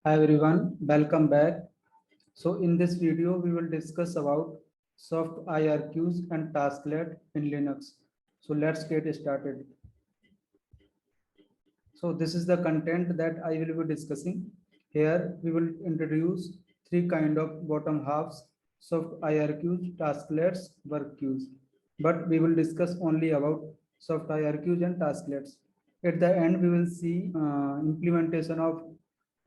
Hi everyone, welcome back. So in this video, we will discuss about soft IRQs and tasklet in Linux. So let's get started. So this is the content that I will be discussing. Here we will introduce three kind of bottom halves, soft IRQs, tasklets, work queues. But we will discuss only about soft IRQs and tasklets. At the end, we will see implementation of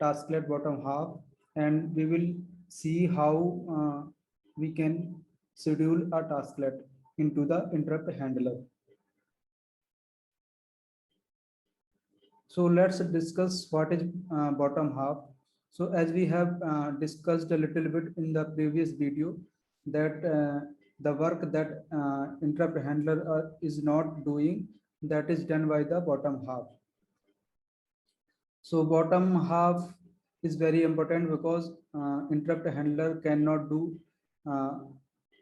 tasklet bottom half, and we will see how we can schedule a tasklet into the interrupt handler. So let's discuss what is bottom half. So as we have discussed a little bit in the previous video, that the work that interrupt handler is not doing, that is done by the bottom half. So bottom half is very important because interrupt handler cannot do uh,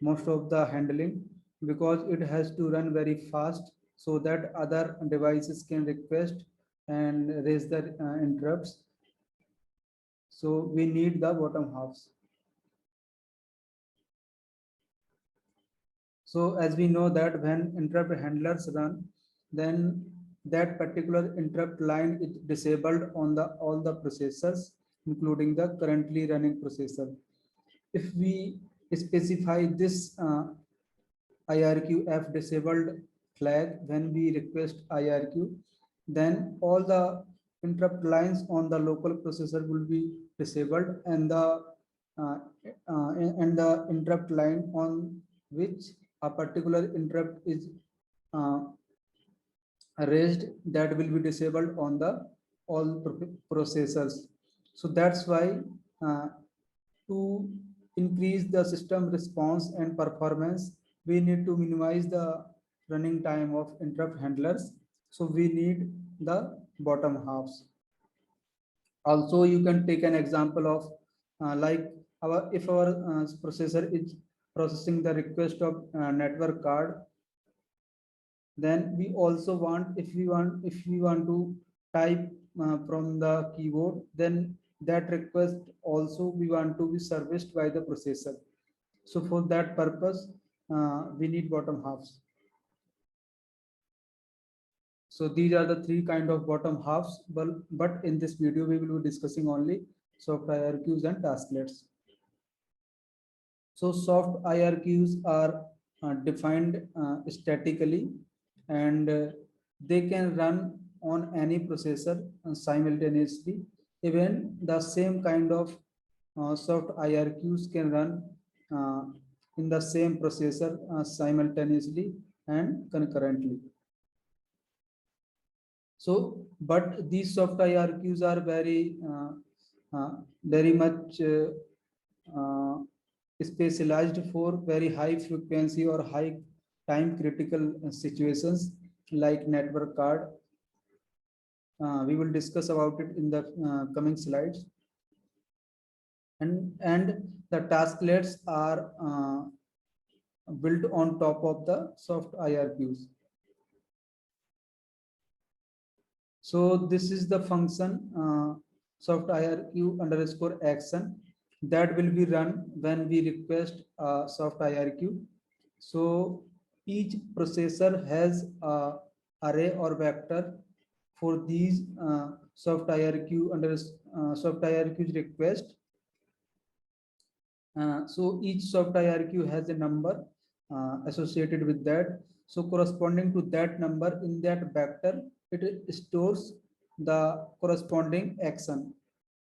most of the handling, because it has to run very fast so that other devices can request and raise the interrupts. So we need the bottom halves. So as we know that when interrupt handlers run, then that particular interrupt line is disabled on the all the processors, including the currently running processor. If we specify this IRQF disabled flag when we request IRQ, then all the interrupt lines on the local processor will be disabled, and uh, the interrupt line on which a particular interrupt is uh, raised, that will be disabled on the all processors. So that's why uh, to increase the system response and performance, we need to minimize the running time of interrupt handlers. So we need the bottom halves. Also, you can take an example of like our if our processor is processing the request of network card, then we also want, if we want to type from the keyboard, then that request also we want to be serviced by the processor. So for that purpose, we need bottom halves. So these are the three kind of bottom halves, but in this video we will be discussing only soft IRQs and tasklets. So soft IRQs are defined statically, and they can run on any processor simultaneously. Even the same kind of soft IRQs can run uh, in the same processor simultaneously and concurrently. So, but these soft IRQs are very much uh, specialized for very high frequency or high time critical situations like network card. We will discuss about it in the coming slides. And the tasklets are built on top of the soft IRQs. So this is the function soft IRQ underscore action that will be run when we request soft IRQ. So each processor has a array or vector for these soft IRQ soft IRQ's request. So each soft IRQ has a number associated with that. So corresponding to that number in that vector, it stores the corresponding action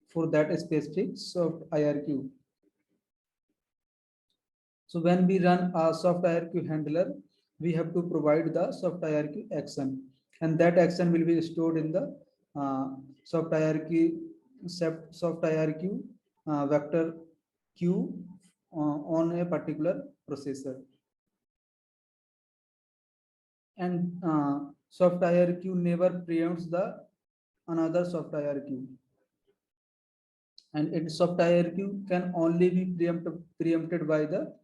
for that specific soft IRQ. So when we run a soft IRQ handler, we have to provide the soft IRQ action, and that action will be stored in the soft IRQ vector queue on a particular processor. And soft IRQ never preempts the another soft IRQ, and its soft IRQ can only be preempted by the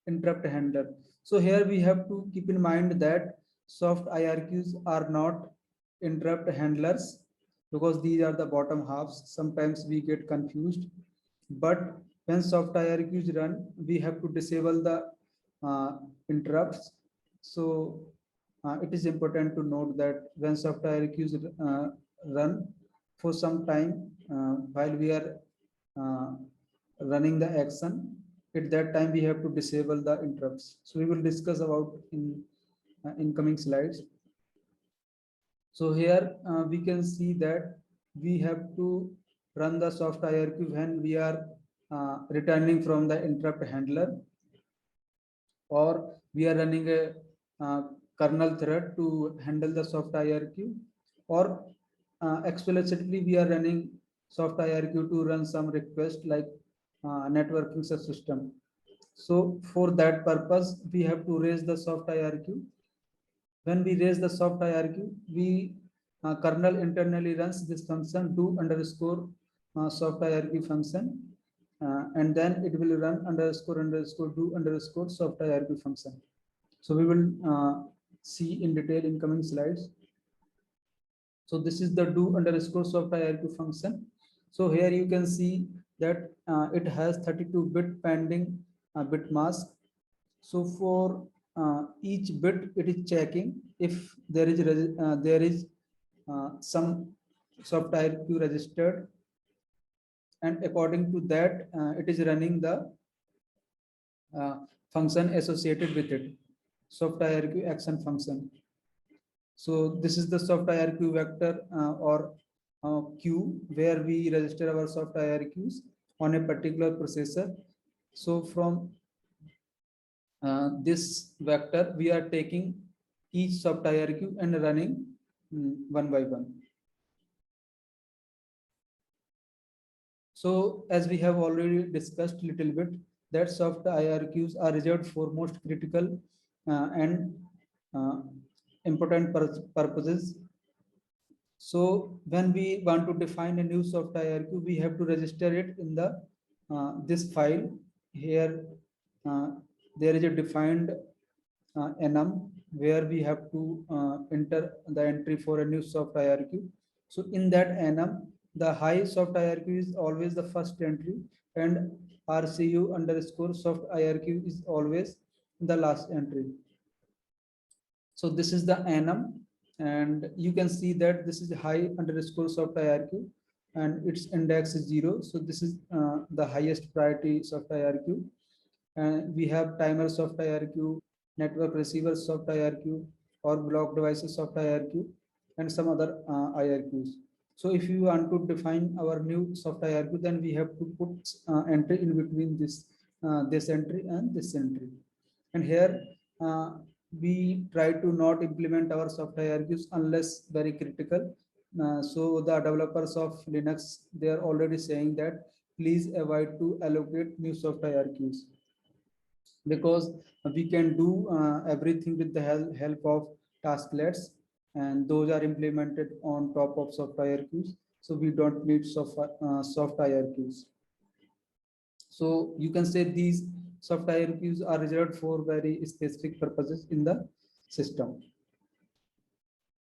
interrupt handler. So here we have to keep in mind that soft IRQs are not interrupt handlers. because these are the bottom halves. Sometimes we get confused, but when soft IRQs run, we have to disable the interrupts. So it is important to note that when soft IRQs run for some time while we are uh, running the action, at that time we have to disable the interrupts. So we will discuss about in incoming slides. So here we can see that we have to run the soft IRQ when we are returning from the interrupt handler, or we are running a kernel thread to handle the soft IRQ, or explicitly we are running soft IRQ to run some request like networking subsystem. So for that purpose, we have to raise the soft IRQ. When we raise the soft IRQ, we kernel internally runs this function do underscore soft IRQ function, and then it will run underscore underscore do underscore soft IRQ function. So we will see in detail in coming slides. So this is the do underscore soft IRQ function. So here you can see that it has 32-bit pending bit mask. So for each bit, it is checking if there is some soft IRQ registered, and according to that, it is running the function associated with it, soft IRQ action function. So this is the soft IRQ vector or queue where we register our soft IRQs on a particular processor. So from this vector, we are taking each soft IRQ and running one by one. So as we have already discussed a little bit, that soft IRQs are reserved for most critical and important purposes. So when we want to define a new soft IRQ, we have to register it in the this file. Here there is a defined enum where we have to enter the entry for a new soft IRQ. So in that enum, the high soft IRQ is always the first entry, and RCU underscore soft IRQ is always the last entry. So this is the enum, and you can see that this is high underscore soft IRQ, and its index is 0. So this is the highest priority soft IRQ. And we have timer soft IRQ, network receiver soft IRQ, or block devices soft IRQ, and some other IRQs. So if you want to define our new soft IRQ, then we have to put entry in between this entry and this entry. And here we try to not implement our soft IRQs unless very critical. So the developers of Linux, they are already saying that please avoid to allocate new soft IRQs, because we can do everything with the help of tasklets, and those are implemented on top of soft IRQs. So we don't need soft IRQs. So you can say these soft IRQs are reserved for very specific purposes in the system.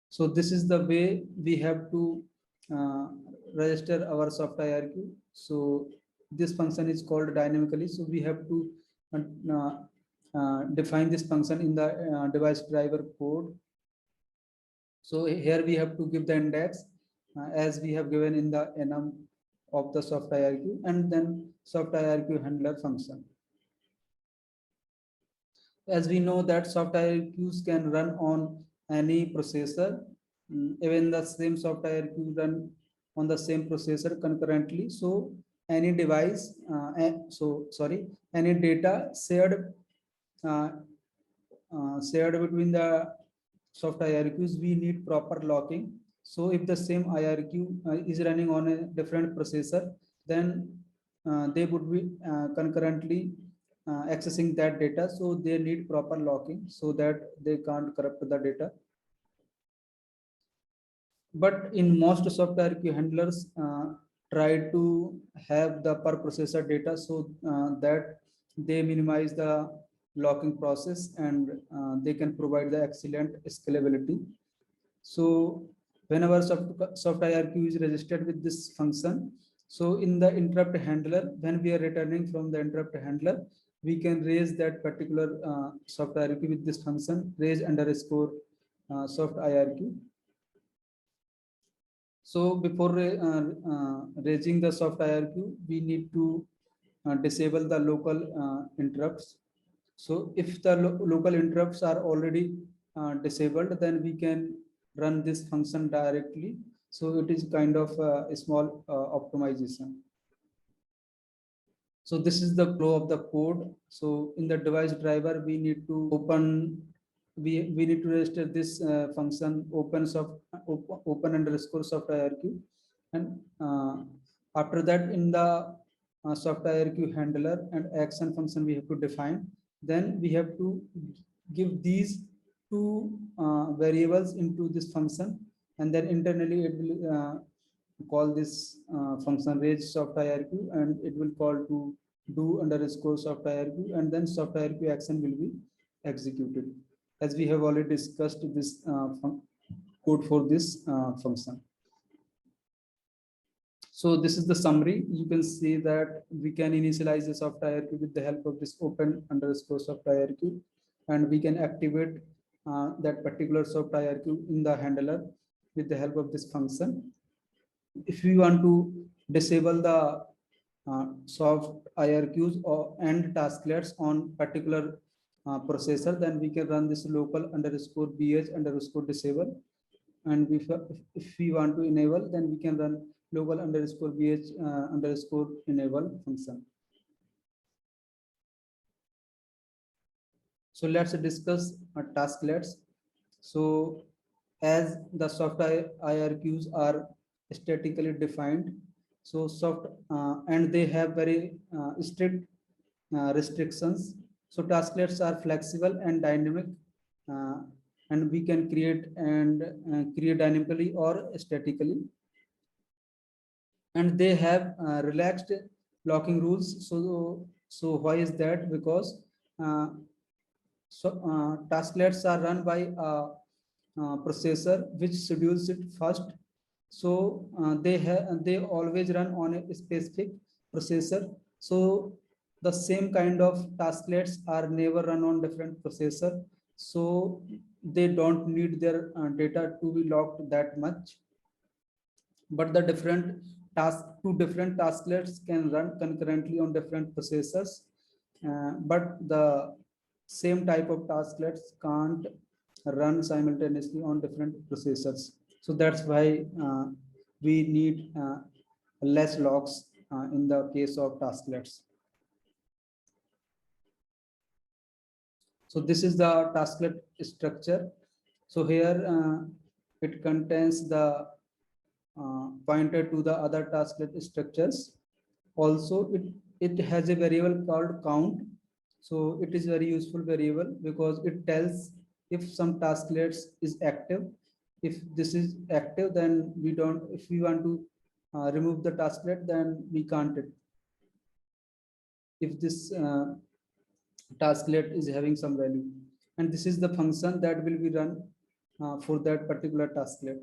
So this is the way we have to register our soft IRQ. So this function is called dynamically. So we have to define this function in the device driver code. So here we have to give the index as we have given in the enum of the soft IRQ, and then soft IRQ handler function. As we know that soft IRQs can run on any processor, even the same soft IRQ run on the same processor concurrently. So any device, any data shared between the soft IRQs, we need proper locking. So if the same IRQ is running on a different processor, then they would be concurrently accessing that data. So they need proper locking so that they can't corrupt the data. But in most soft IRQ handlers try to have the per processor data so that they minimize the locking process, and they can provide the excellent scalability. So whenever soft IRQ is registered with this function, so in the interrupt handler, when we are returning from the interrupt handler, we can raise that particular soft IRQ with this function raise underscore soft IRQ. So before raising the soft IRQ, we need to disable the local interrupts. So if the local interrupts are already disabled, then we can run this function directly. So it is kind of a small optimization. So this is the flow of the code. So in the device driver, we need to open, we need to register this function open underscore soft IRQ. And after that, in the soft IRQ handler and action function we have to define, then we have to give these two variables into this function, and then internally it will call this function raise soft IRQ, and it will call to do underscore soft IRQ, and then soft IRQ action will be executed, as we have already discussed this code for this function. So this is the summary. You can see that we can initialize the soft IRQ with the help of this open underscore soft IRQ, and we can activate that particular soft IRQ in the handler with the help of this function. If we want to disable the soft IRQs and tasklets on particular processor, then we can run this local underscore bh underscore disable. And if we want to enable, then we can run local underscore bh underscore enable function. So let's discuss tasklets. So as the soft IRQs are statically defined, so soft and they have very strict restrictions. So tasklets are flexible and dynamic, and we can create dynamically or statically. And they have relaxed locking rules. So why is that? Because tasklets are run by a processor which schedules it first. So they always run on a specific processor. So the same kind of tasklets are never run on different processor. So they don't need their data to be locked that much. But the two different tasklets can run concurrently on different processors. But the same type of tasklets can't run simultaneously on different processors. So that's why we need less locks in the case of tasklets. So this is the tasklet structure. So here it contains the pointer to the other tasklet structures. Also, it has a variable called count. So it is very useful variable because it tells if some tasklets is active. If this is active, then we don't. If we want to remove the tasklet, then we can't. If this tasklet is having some value, and this is the function that will be run for that particular tasklet.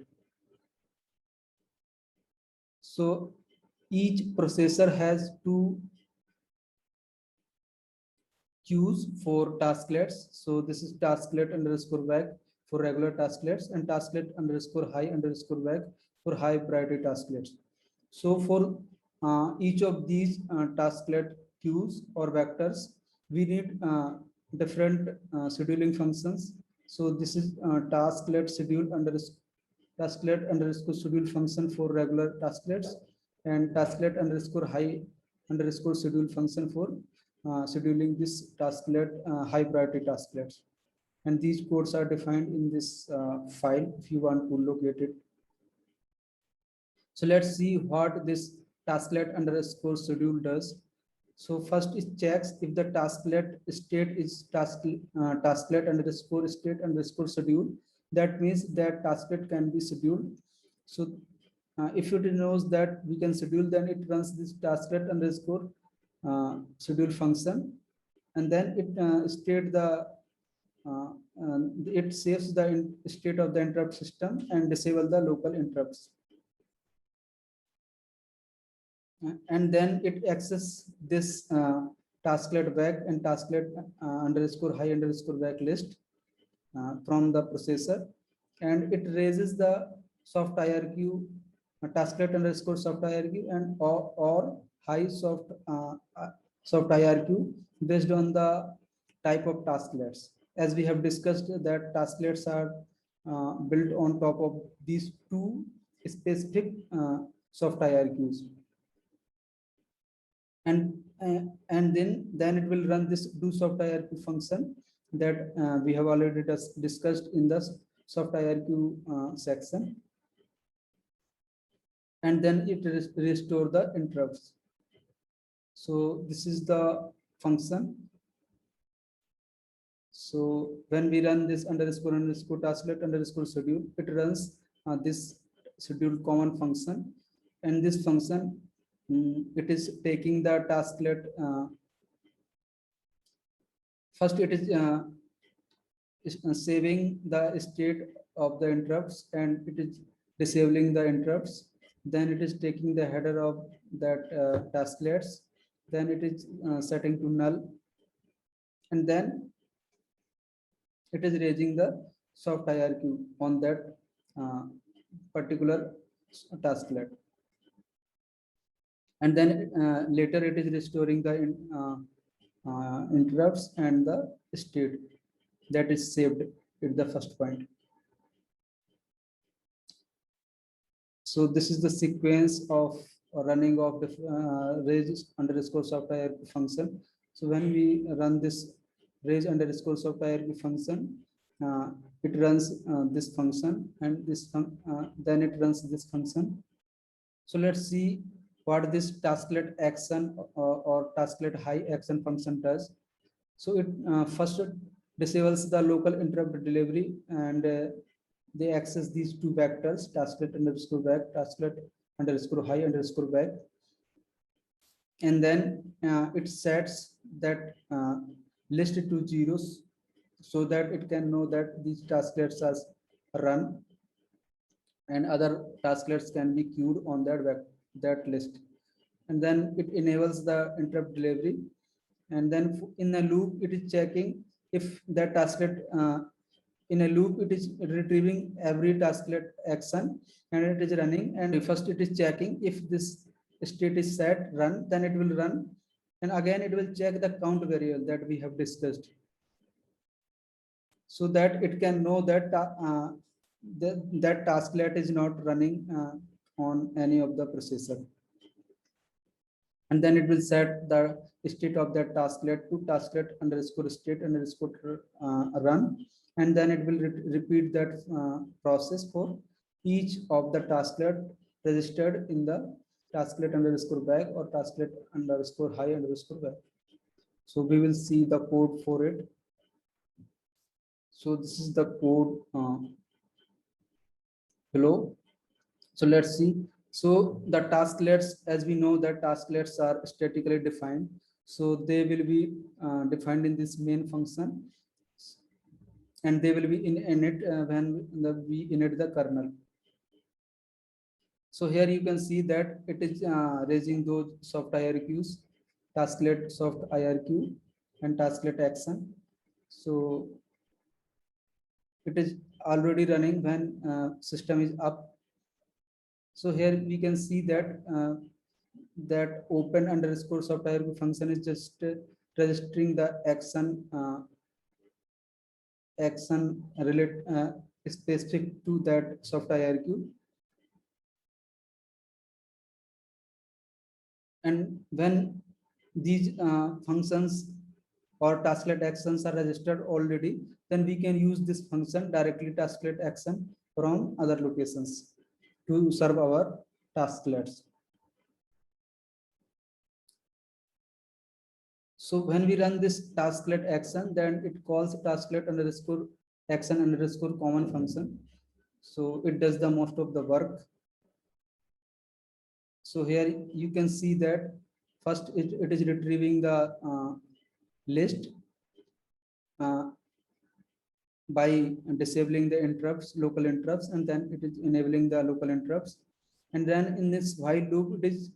So each processor has two queues for tasklets. So this is tasklet underscore wag for regular tasklets, and tasklet underscore high underscore wag for high priority tasklets. So for each of these tasklet queues or vectors, we need different scheduling functions. So this is tasklet schedule underscore schedule function for regular tasklets, and tasklet underscore high underscore schedule function for scheduling this tasklet high priority tasklets. And these codes are defined in this file if you want to locate it. So let's see what this tasklet underscore schedule does. So first it checks if the tasklet state is tasklet underscore state underscore schedule. That means that tasklet can be scheduled. So if it knows that we can schedule, then it runs this tasklet underscore schedule function, and then it state the it saves the state of the interrupt system and disable the local interrupts. And then it access this tasklet back and tasklet underscore high underscore back list from the processor, and it raises the soft IRQ tasklet underscore soft IRQ and or high soft IRQ based on the type of tasklets. As we have discussed that tasklets are built on top of these two specific soft IRQs. And then it will run this do soft IRQ function that we have already discussed in the soft IRQ section, and then it restore the interrupts. So this is the function. So when we run this underscore tasklet underscore schedule, it runs this schedule common function, and this function it is taking the tasklet. First, it is saving the state of the interrupts, and it is disabling the interrupts. Then it is taking the header of that tasklets. Then it is setting to null, and then it is raising the soft IRQ on that particular tasklet. And then later it is restoring the interrupts and the state that is saved at the first point. So this is the sequence of running of the raise underscore soft IRQ function. So when we run this raise underscore soft IRQ function, it runs this function, and this then it runs this function. So let's see what this tasklet action or tasklet high action function does. So it first disables the local interrupt delivery, and they access these two vectors, tasklet underscore back, tasklet underscore high underscore back, and then it sets that list to zeros so that it can know that these tasklets are run and other tasklets can be queued on that list. And then it enables the interrupt delivery, and then in a loop it is checking if that tasklet in a loop it is retrieving every tasklet action, and it is running, and first it is checking if this state is set run, then it will run, and again it will check the count variable that we have discussed, so that it can know that that tasklet is not running on any of the processor. And then it will set the state of that tasklet to tasklet underscore state underscore run, and then it will repeat that process for each of the tasklet registered in the tasklet underscore back or tasklet underscore high underscore back. So we will see the code for it. So this is the code below. So let's see. So the tasklets, as we know that tasklets are statically defined, so they will be defined in this main function, and they will be in init when we init the kernel. So here you can see that it is raising those soft IRQs, tasklet soft IRQ and tasklet action. So it is already running when system is up. So here we can see that that open underscore soft IRQ function is just registering the action relate specific to that soft IRQ. And when these functions or tasklet actions are registered already, then we can use this function directly tasklet action from other locations to serve our tasklets. So when we run this tasklet action, then it calls tasklet underscore action underscore common function. So it does the most of the work. So here you can see that first it is retrieving the list by disabling the interrupts, local interrupts, and then it is enabling the local interrupts. And then in this while loop, it is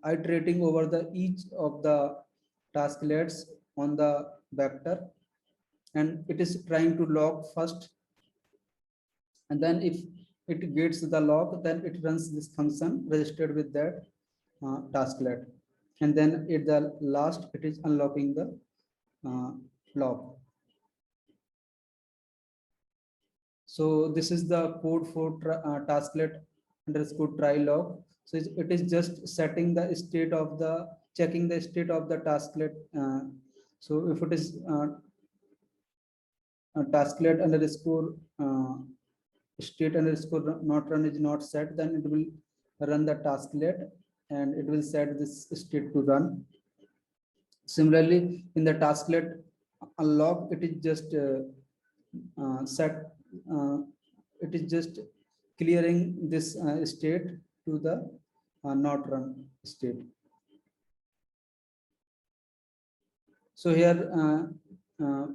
iterating over the each of the tasklets on the vector, and it is trying to log first, and then if it gets the log, then it runs this function registered with that tasklet, and then at the last it is unlocking the log. So this is the code for tasklet underscore try log. So it is just setting the state of the checking the state of the tasklet. So if it is tasklet underscore state underscore not run is not set, then it will run the tasklet and it will set this state to run. Similarly, in the tasklet unlock, it is just set. It is just clearing this state to the not run state. So here,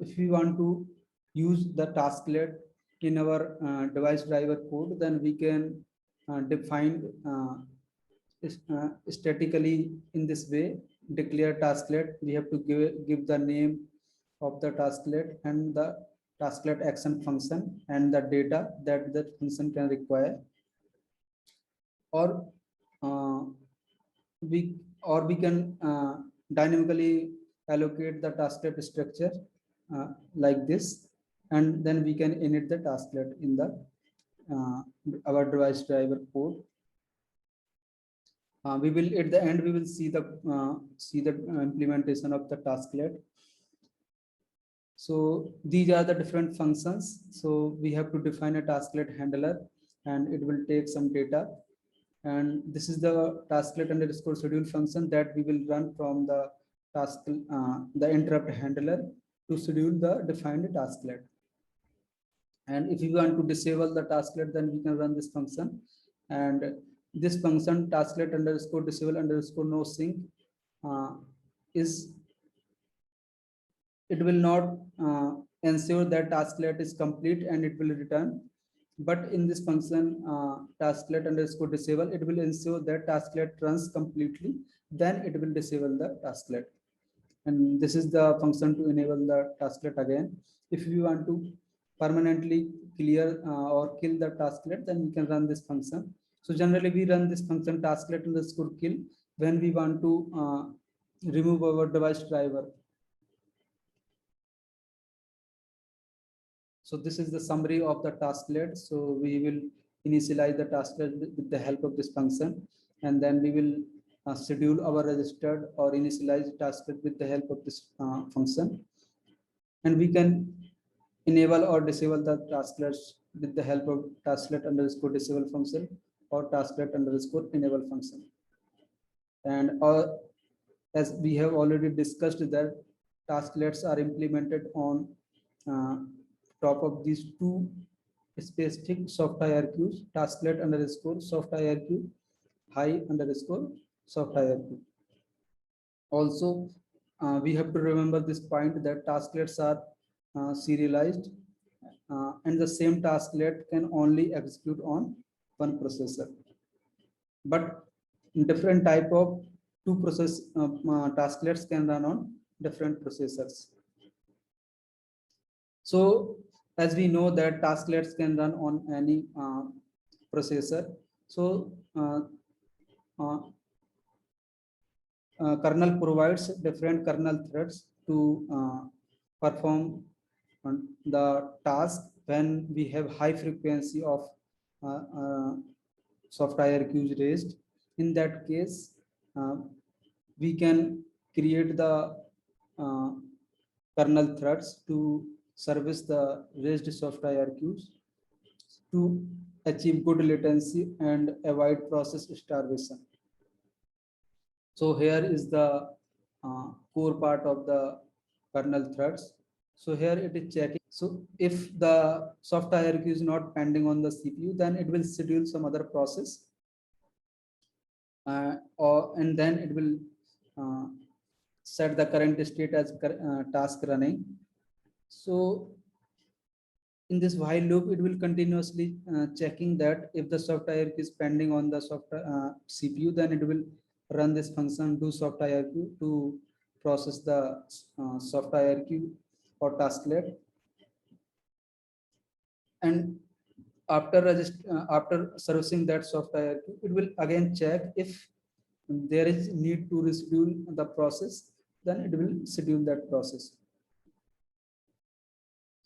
if we want to use the tasklet in our device driver code, then we can define statically in this way. Declare tasklet. We have to give the name of the tasklet and the tasklet action function and the data that that function can require, or uh, we can dynamically allocate the tasklet structure like this, and then we can init the tasklet in the our device driver code. We will at the end we will see the implementation of the tasklet. So these are the different functions. So we have to define a tasklet handler, and it will take some data. And this is the tasklet underscore schedule function that we will run from the the interrupt handler to schedule the defined tasklet. And if you want to disable the tasklet, then we can run this function. And this function tasklet underscore disable underscore no sync is it will not ensure that tasklet is complete and it will return. But in this function tasklet underscore disable, it will ensure that tasklet runs completely, then it will disable the tasklet. And this is the function to enable the tasklet again. If you want to permanently clear or kill the tasklet, then we can run this function. So generally we run this function tasklet underscore kill when we want to remove our device driver. So this is the summary of the tasklet. So we will initialize the tasklet with the help of this function, and then we will schedule our registered or initialize tasklet with the help of this function. And we can enable or disable the tasklets with the help of tasklet underscore disable function or tasklet underscore enable function. And as we have already discussed that tasklets are implemented on top of these two specific soft IRQs, tasklet underscore soft IRQ, high underscore soft IRQ. Also, we have to remember this point that tasklets are serialized, and the same tasklet can only execute on one processor. But different type of two process tasklets can run on different processors. So as we know that tasklets can run on any processor. So kernel provides different kernel threads to perform the task when we have high frequency of soft IRQs raised. In that case, we can create the kernel threads to service the raised soft IRQs to achieve good latency and avoid process starvation. So here is the core part of the kernel threads. So here it is checking. So if the soft IRQ is not pending on the CPU, then it will schedule some other process, and then it will set the current state as task running. So in this while loop, it will continuously checking that if the soft IRQ is pending on the CPU, then it will run this function do soft IRQ to process the soft IRQ or tasklet. And after servicing that soft IRQ, it will again check if there is need to reschedule the process, then it will schedule that process.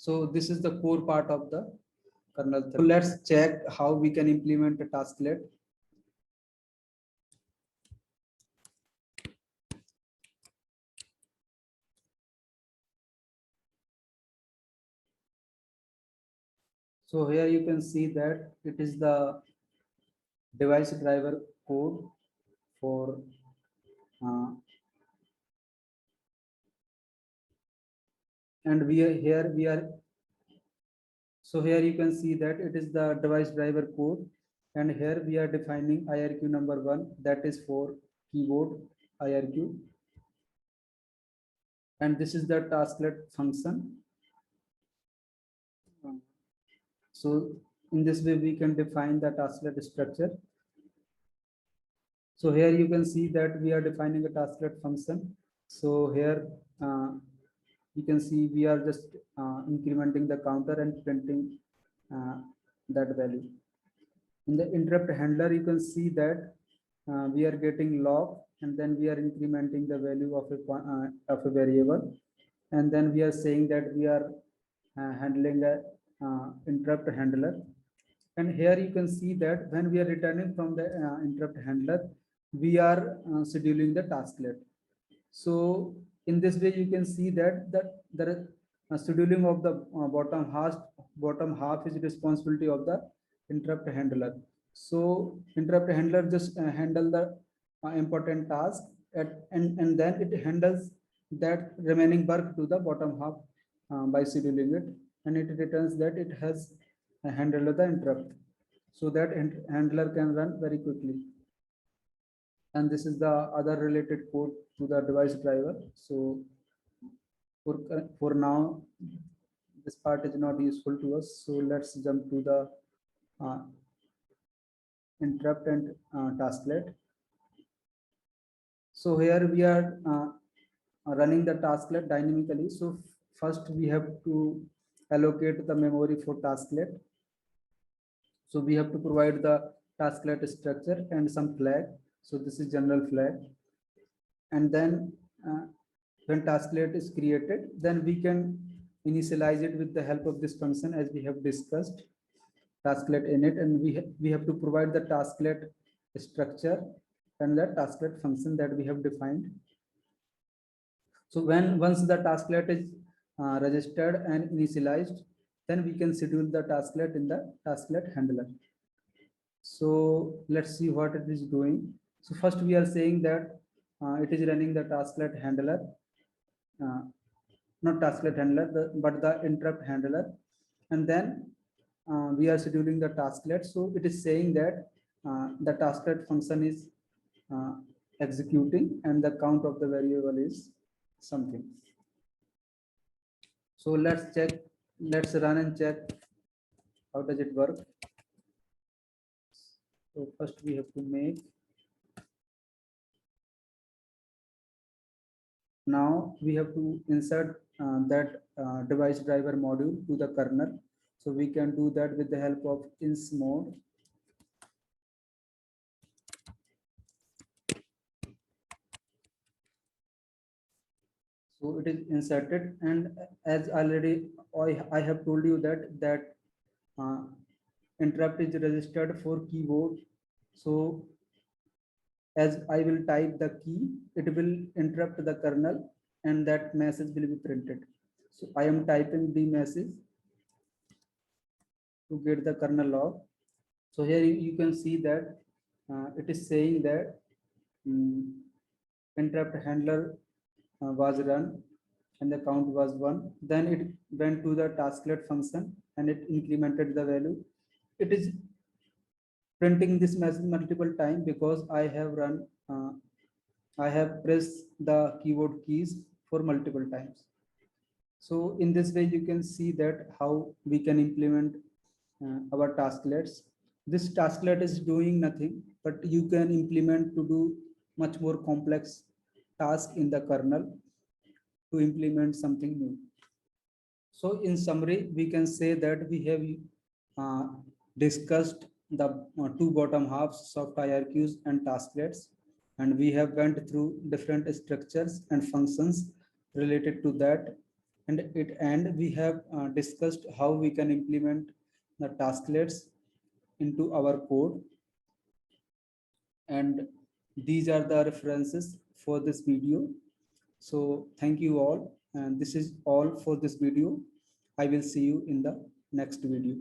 So this is the core part of the kernel. So let's check how we can implement a tasklet. So here you can see that it is the device driver code for and we are so here you can see that it is the device driver code, and here we are defining IRQ number 1, that is for keyboard IRQ, and this is the tasklet function. So in this way we can define the tasklet structure. So here you can see that we are defining a tasklet function. So here you can see we are just incrementing the counter and printing that value. In the interrupt handler, you can see that we are getting log, and then we are incrementing the value of a variable, and then we are saying that we are handling a interrupt handler. And here you can see that when we are returning from the interrupt handler, we are scheduling the tasklet. So in this way, you can see that there is scheduling of the bottom half is responsibility of the interrupt handler. So interrupt handler just handle the important task and then it handles that remaining work to the bottom half by scheduling it, and it returns that it has handled the interrupt, so that handler can run very quickly. And this is the other related code to the device driver. So for now, this part is not useful to us. So let's jump to the interrupt and tasklet. So here we are running the tasklet dynamically. So first we have to allocate the memory for tasklet. So we have to provide the tasklet structure and some flag. So this is general flag. And then when tasklet is created, then we can initialize it with the help of this function as we have discussed, tasklet init, and we have to provide the tasklet structure and the tasklet function that we have defined. So once the tasklet is registered and initialized, then we can schedule the tasklet in the tasklet handler. So let's see what it is doing. So first we are saying that it is running the tasklet handler, not tasklet handler, but the interrupt handler, and then we are scheduling the tasklet. So it is saying that the tasklet function is executing and the count of the variable is something. So let's run and check how does it work. So first we have to make, now we have to insert that device driver module to the kernel. So we can do that with the help of ins mode. So it is inserted, and as already I have told you that interrupt is registered for keyboard. So as I will type the key, it will interrupt the kernel and that message will be printed. So I am typing the message to get the kernel log. So here you can see that it is saying that interrupt handler was run and the count was 1. Then it went to the tasklet function and it incremented the value. It is printing this message multiple times because I have pressed the keyboard keys for multiple times. So in this way, you can see that how we can implement our tasklets. This tasklet is doing nothing, but you can implement to do much more complex task in the kernel to implement something new. So in summary, we can say that we have uh, discussed the two bottom halves of IRQs and tasklets, and we have went through different structures and functions related to that. And we have discussed how we can implement the tasklets into our code. And these are the references for this video. So thank you all. And this is all for this video. I will see you in the next video.